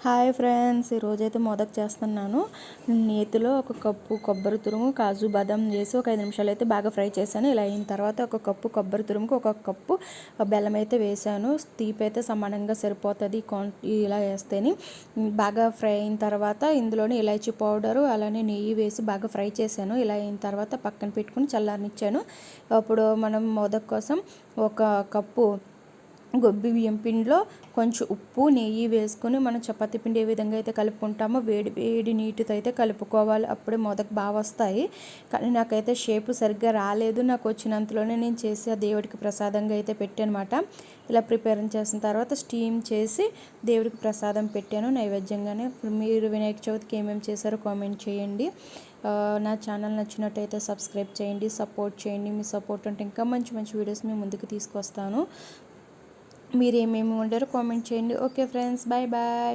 Hi friends, ఈరోజైతే మోదక్ చేస్తున్నాను. నేతిలో ఒక కప్పు కొబ్బరి తురుము, కాజు బాదం వేసి ఒక 5 నిమిషాలు అయితే బాగా ఫ్రై చేశాను. ఇలా అయిన తర్వాత ఒక కప్పు కొబ్బరి తురుముకు ఒక కప్పు బెల్లం అయితే వేసాను. తీపి అయితే సమానంగా సరిపోతుంది ఇలా వేస్తేనే. బాగా ఫ్రై అయిన తర్వాత ఇందులోనే ఇలాచీ పౌడరు అలానే నెయ్యి వేసి బాగా ఫ్రై చేశాను. ఇలా అయిన తర్వాత పక్కన పెట్టుకుని చల్లారనిచ్చాను. అప్పుడు మనం మోదక్ కోసం ఒక కప్పు గొబ్బి బియ్యం పిండిలో కొంచెం ఉప్పు నెయ్యి వేసుకొని మనం చపాతీ పిండి ఏ విధంగా అయితే కలుపుకుంటామో వేడి వేడి నీటితో అయితే కలుపుకోవాలి. అప్పుడే మోదక్ బాగా వస్తాయి. కానీ నాకైతే షేపు సరిగ్గా రాలేదు. నాకు వచ్చినంతలోనే నేను చేసి ఆ దేవుడికి ప్రసాదంగా అయితే పెట్టానమాట. ఇలా ప్రిపేర్ చేసిన తర్వాత స్టీమ్ చేసి దేవుడికి ప్రసాదం పెట్టాను నైవేద్యంగానే. మీరు వినాయక చవితికి ఏమేమి చేశారో కామెంట్ చేయండి. నా ఛానల్ నచ్చినట్టయితే సబ్స్క్రైబ్ చేయండి, సపోర్ట్ చేయండి. మీ సపోర్ట్ ఉంటే ఇంకా మంచి మంచి వీడియోస్ మేము ముందుకు తీసుకొస్తాను. మీరు ఏమేమి వండారో కామెంట్ చేయండి. Okay friends, bye bye.